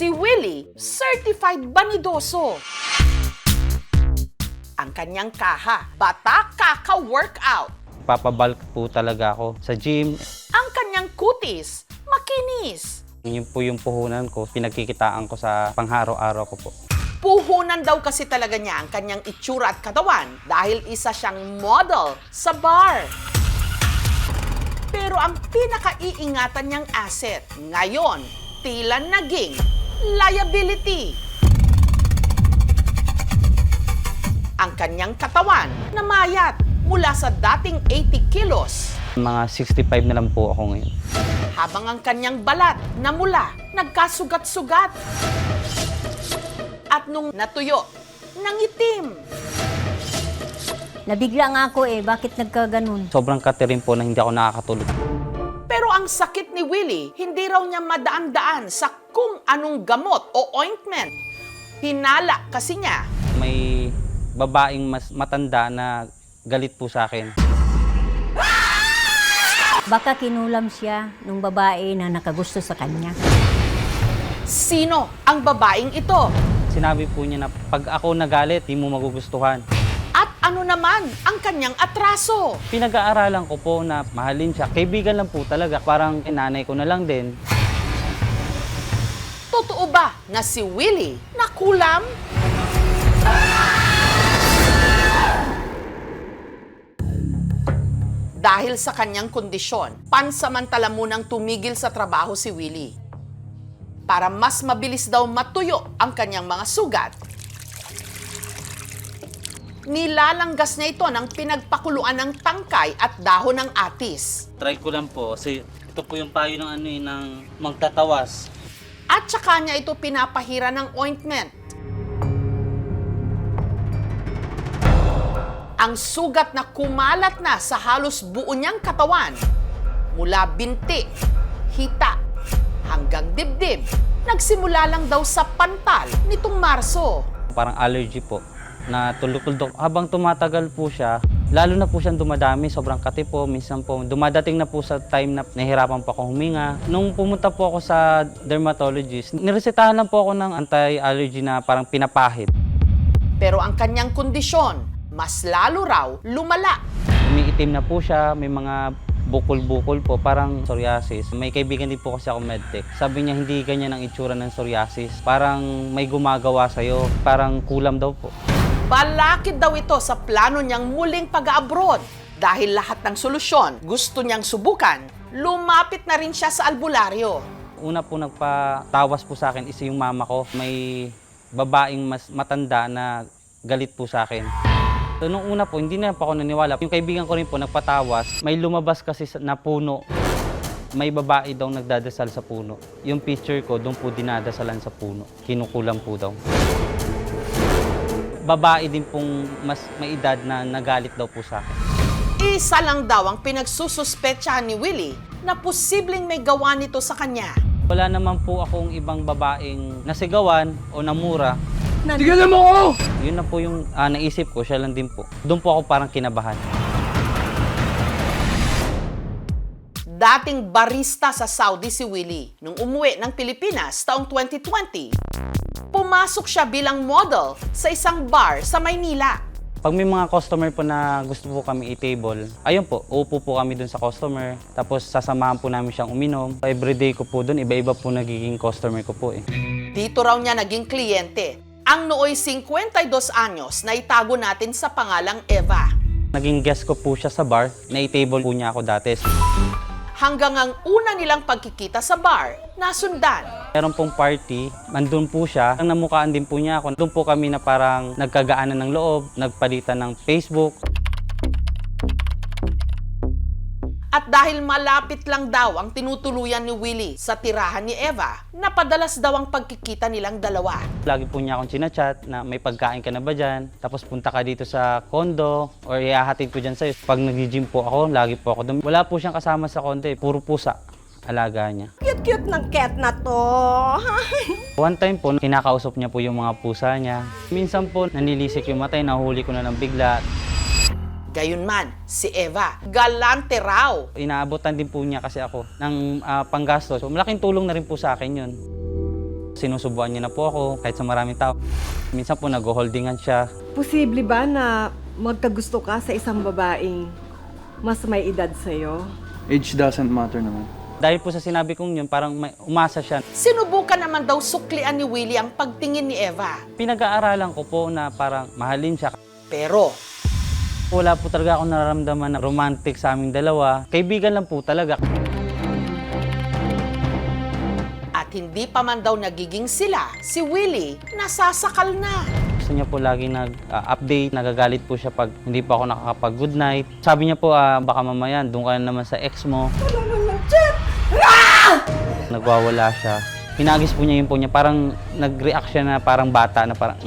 Si Willie, certified banidoso. Ang kanyang kaha, Bata Kaka Workout. Papabalk po talaga ako sa gym. Ang kanyang kutis, makinis. Yun po yung puhunan ko, pinagkikitaan ko sa pangharaw-araw ko po. Puhunan daw kasi talaga niya ang kanyang itsura at katawan dahil isa siyang model sa bar. Pero ang pinakaiingatan niyang asset, ngayon, tila naging liability. Ang kanyang katawan namayat mula sa dating 80 kilos. Mga 65 na lang po ako ngayon. Habang ang kanyang balat na mula nagkasugat-sugat. At nung natuyo, nangitim. Nabigla nga ako bakit nagkaganon? Sobrang katirin po na hindi ako nakakatulog. Pero ang sakit ni Willie, hindi raw niya madaan-daan sa kung anong gamot o ointment. Hinala kasi niya. May babaeng mas matanda na galit po sa akin. Baka kinulam siya nung babae na nakagusto sa kanya. Sino ang babaeng ito? Sinabi po niya na pag ako nagalit, di mo magugustuhan. At ano naman ang kanyang atraso? Pinag-aaralan ko po na mahalin siya. Kaibigan lang po talaga. Parang nanay ko na lang din. Totoo ba na si Willie nakulam? Dahil sa kanyang kondisyon, pansamantala munang tumigil sa trabaho si Willie. Para mas mabilis daw matuyo ang kanyang mga sugat, nilalanggas niya ito ng pinagpakuluan ng tangkay at dahon ng atis. Try ko lang po kasi ito po yung payo ng ng magtatawas. At saka niya ito pinapahira ng ointment. Ang sugat na kumalat na sa halos buo niyang katawan, mula binti, hita, hanggang dibdib, nagsimula lang daw sa pantal nitong Marso. Parang allergy po na tuldok-tuldok. Habang tumatagal po siya, lalo na po siyang dumadami, sobrang kati po. Minsan po, dumadating na po sa time na nahihirapan po ako huminga. Nung pumunta po ako sa dermatologist, niresetahan lang po ako ng anti-allergy na parang pinapahid. Pero ang kanyang kondisyon, mas lalo raw lumala. Umiitim na po siya, may mga bukol-bukol po, parang psoriasis. May kaibigan din po kasi ako medtech. Sabi niya hindi ganyan ang itsura ng psoriasis. Parang may gumagawa sa'yo, parang kulam daw po. Balakid daw ito sa plano niyang muling pag-abroad. Dahil lahat ng solusyon gusto niyang subukan, lumapit na rin siya sa albularyo. Una po nagpatawas po sa akin is yung mama ko. May babaeng mas matanda na galit po sa akin. So, nung una po, hindi na po ako naniwala. Yung kaibigan ko rin po nagpatawas, may lumabas kasi na puno. May babae daw nagdadasal sa puno. Yung picture ko, doon po dinadasalan sa puno. Kinukulam po daw. Babae din pong mas may edad na nagalit daw po sa akin. Isa lang daw ang pinagsususpetsahan ni Willie na posibleng may gawa nito sa kanya. Wala naman po akong ibang babaeng nasigawan o namura. Tigalan mo ako! Yun na po yung naisip ko, siya lang din po. Doon po ako parang kinabahan. Dating barista sa Saudi si Willie. Nung umuwi ng Pilipinas taong 2020, pumasok siya bilang model sa isang bar sa Maynila. Pag may mga customer po na gusto po kami i-table, ayun po, uupo po kami doon sa customer. Tapos sasamahan po namin siyang uminom. Everyday ko po doon, iba-iba po nagiging customer ko po eh. Dito raw niya naging kliyente. Ang nooy 52 anyos na itago natin sa pangalang Eva. Naging guest ko po siya sa bar, na-table po niya ako dati. Hanggang ang una nilang pagkikita sa bar, nasundan. Meron pong party, andun po siya. Ang namukaan din po niya ako. Doon po kami na parang nagkagaanan ng loob, nagpalitan ng Facebook. At dahil malapit lang daw ang tinutuluyan ni Willie sa tirahan ni Eva, napadalas daw ang pagkikita nilang dalawa. Lagi po niya akong chinachat na may pagkain ka na ba dyan? Tapos punta ka dito sa condo or ihahatid ko dyan sa'yo. Pag nag-gym po ako, lagi po ako doon. Wala po siyang kasama sa condo eh. Puro pusa. Alaga niya. Cute-cute ng cat na to. One time po, kinakausap niya po yung mga pusa niya. Minsan po, nanilisik yung matay, nahuli ko na lang bigla. Gayunman, si Eva, galante raw. Inaabotan din po niya kasi ako ng panggastos. So, malaking tulong na rin po sa akin yun. Sinusubuan niya na po ako kahit sa maraming tao. Minsan po nag-holdingan siya. Posible ba na magkagusto ka sa isang babaeng mas may edad sa'yo? Age doesn't matter naman. Dahil po sa sinabi kong yun, parang umasa siya. Sinubukan naman daw suklian ni Willie ang pagtingin ni Eva. Pinag-aaralan ko po na parang mahalin siya. Pero Wala po talaga akong nararamdaman na romantic sa aming dalawa. Kaibigan lang po talaga. at hindi pa man daw nagiging sila, si Willie nasasakal na. Gusto niya po lagi nag-update, nagagalit po siya pag hindi pa ako nakakapag-good night. Sabi niya po, baka mamaya, doon ka na naman sa ex mo. Nagwawala siya. Pinagis po niya yun po niya, parang nag-react siya na parang bata, na parang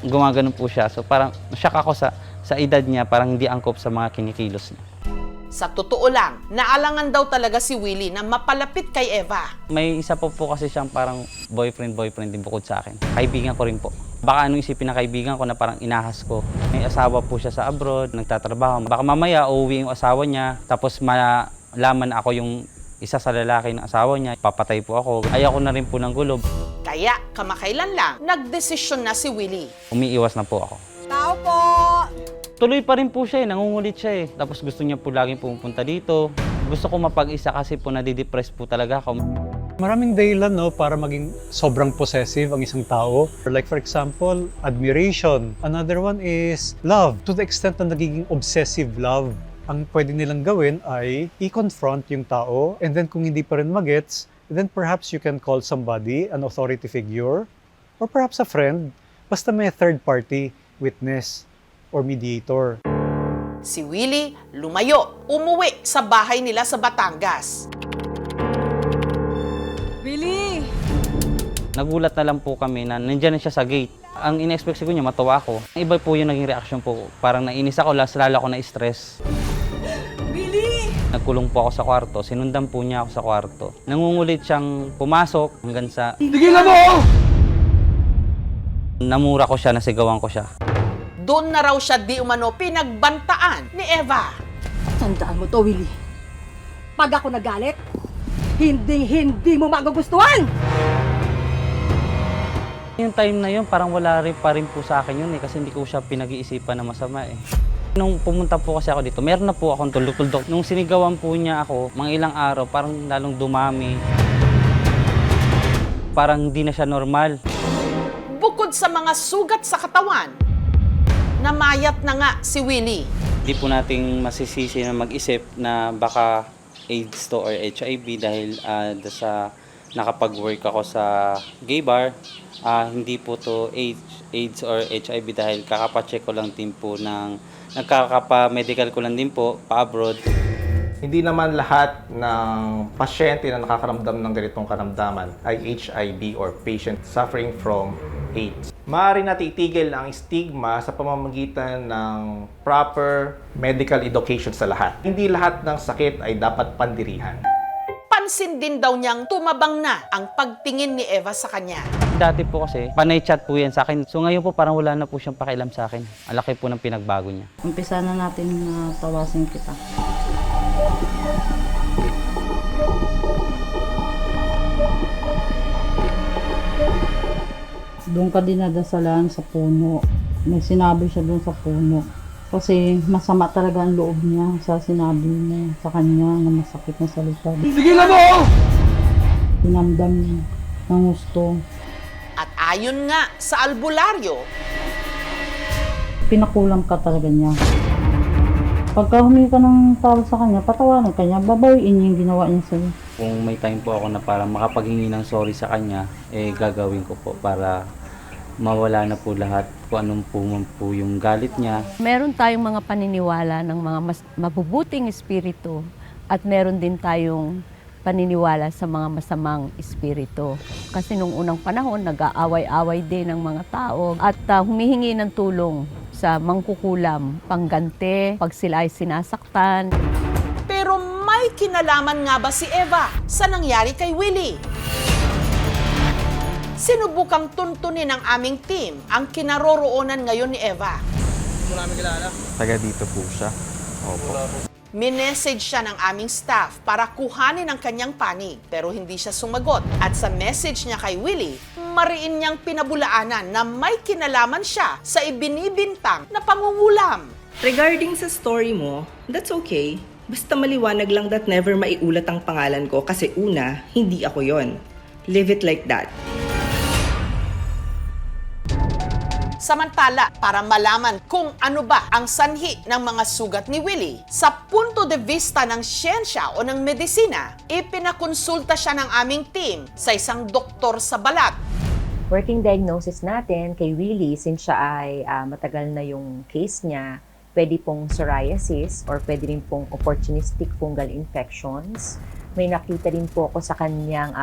gumagano po siya. So parang shock ako sa edad niya, parang hindi angkop sa mga kinikilos niya. Sa totoo lang, naalangan daw talaga si Willie na mapalapit kay Eva. May isa po kasi siyang parang boyfriend din bukod sa akin. Kaibigan ko rin po. Baka anong isipin na kaibigan ko na parang inahas ko. May asawa po siya sa abroad, nagtatrabaho. Baka mamaya uuwi yung asawa niya, tapos malaman na ako yung isa sa lalaki ng asawa niya, papatay po ako. Ayaw ko na rin po ng gulo. Kaya kamakailan lang, nagdesisyon na si Willie. Umiiwas na po ako. Tao po! Tuloy pa rin po siya nangungulit siya Tapos gusto niya po laging pumunta dito. Gusto ko mapag-isa kasi po nadidepress po talaga ako. Maraming dahilan para maging sobrang possessive ang isang tao. Like for example, admiration. Another one is love. To the extent na nagiging obsessive love. Ang pwede nilang gawin ay i-confront yung tao, and then kung hindi pa rin magets, then perhaps you can call somebody, an authority figure, or perhaps a friend. Basta may third party, witness, or mediator. Si Willie lumayo, umuwi sa bahay nila sa Batangas. Willie! Nagulat na lang po kami na nandiyan na siya sa gate. Ang in-expect ko niya, matawa ako. Iba po yung naging reaction po. Parang nainis ako, lalo ako na-stress. Willie! Nagkulong po ako sa kwarto, sinundan po niya ako sa kwarto. Nangungulit siyang pumasok hanggang sa... Tigilan mo! Namura ko siya, nasigawan ko siya. Doon na raw siya di umano pinagbantaan ni Eva. Tandaan mo to, Willie. Pag ako nagalit, hindi mo magugustuhan! Yung time na yun, parang wala rin pa rin po sa akin yun kasi hindi ko siya pinag-iisipan na masama Nung pumunta po kasi ako dito, meron na po akong tuldok-tuldok. Nung sinigawan po niya ako, mga ilang araw, parang lalong dumami. Parang hindi na siya normal. Bukod sa mga sugat sa katawan, namayat na nga si Willie. Hindi po nating masisisi na mag-isip na baka AIDS to or HIV dahil sa nakapag-work ako sa gay bar. Hindi po to AIDS or HIV dahil kakapacheck ko lang din po nagkakapa-medical ko lang din po pa-abroad. Hindi naman lahat ng pasyente na nakakaramdam ng ganitong karamdaman ay HIV or patient suffering from AIDS. Maaari natin itigil ang stigma sa pamamagitan ng proper medical education sa lahat. Hindi lahat ng sakit ay dapat pandirihan. Pansin din daw niyang tumabang na ang pagtingin ni Eva sa kanya. Dati po kasi, panay chat po yan sa akin. So ngayon po parang wala na po siyang pakialam sa akin. Ang laki po ng pinagbago niya. Umpisa na natin na tawasin kita. Doon ka dinadasalan sa puno. May sinabi siya doon sa puno. Kasi masama talaga ang loob niya sa sinabi niya sa kanya na masakit na salita. Tigilan mo! Pinamdam niya ng gusto. At ayon nga sa albularyo, Pinakulang ka talaga niya. Pagka humingi ka ng tawad sa kanya, patawanan ka niya, babawiin niya yung ginawa niya sa'yo. Kung may time po ako na parang makapaghingi ng sorry sa kanya, gagawin ko po para mawala na po lahat kung anong po yung galit niya. Meron tayong mga paniniwala ng mga mas mabubuting espiritu at meron din tayong paniniwala sa mga masamang espiritu. Kasi nung unang panahon, nag-aaway-away din ng mga tao at humihingi ng tulong sa mangkukulam, panggante, pag sila ay sinasaktan. pero may kinalaman nga ba si Eva sa nangyari kay Willie? Sinubukang tuntunin ng aming team ang kinaroroonan ngayon ni Eva. Taga dito po siya. Opo. Minessage siya ng aming staff para kuhanin ang kanyang panig pero hindi siya sumagot. At sa message niya kay Willie, mariin niyang pinabulaanan na may kinalaman siya sa ibinibintang na pangungulam. Regarding sa story mo, that's okay. Basta maliwanag lang that never maiulat ang pangalan ko kasi una, hindi ako yon. Live it like that. Samantala, para malaman kung ano ba ang sanhi ng mga sugat ni Willie, sa punto de vista ng siyensya o ng medisina, ipinakonsulta siya ng aming team sa isang doktor sa balat. Working diagnosis natin kay Willie, since siya ay matagal na yung case niya, pwede pong psoriasis or pwede rin pong opportunistic fungal infections. May nakita rin po ako sa kanyang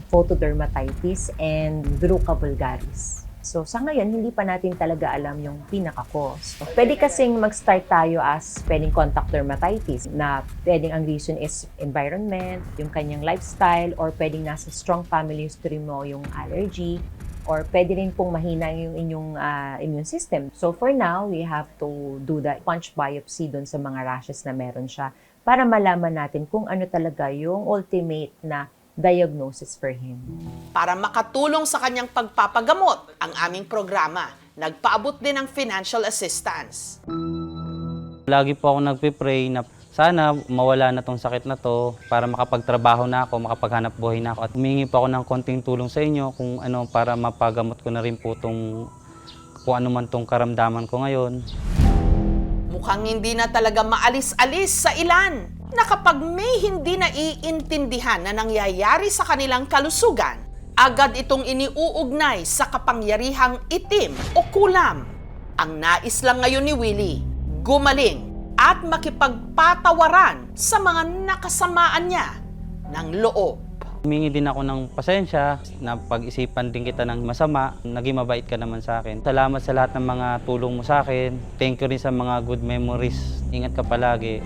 photodermatitis and verruca vulgaris. So sa ngayon, hindi pa natin talaga alam yung pinaka-cause. Pwede kasing mag-start tayo as pwedeng contact dermatitis na pwedeng ang reason is environment, yung kanyang lifestyle, or pwedeng nasa strong family history mo yung allergy, or pwede rin pong mahina yung inyong immune system. So for now, we have to do the punch biopsy doon sa mga rashes na meron siya para malaman natin kung ano talaga yung ultimate na diagnosis for him. Para makatulong sa kanyang pagpapagamot, ang aming programa nagpaabot din ng financial assistance. Lagi po ako nagpe-pray na sana mawala na tong sakit na to para makapagtrabaho na ako, makapaghanap buhay na ako. At humingi po ako ng konting tulong sa inyo kung ano para mapagamot ko na rin po kung ano man tong karamdaman ko ngayon. Mukhang hindi na talaga maalis-alis sa ilan na kapag may hindi naiintindihan na nangyayari sa kanilang kalusugan, agad itong iniuugnay sa kapangyarihang itim o kulam. Ang nais lang ngayon ni Willie, gumaling at makipagpatawaran sa mga nakasamaan niya ng loob. Humingi din ako ng pasensya na pag-isipan din kita ng masama. Naging mabait ka naman sa akin. Salamat sa lahat ng mga tulong mo sa akin. Thank you rin sa mga good memories. Ingat ka palagi.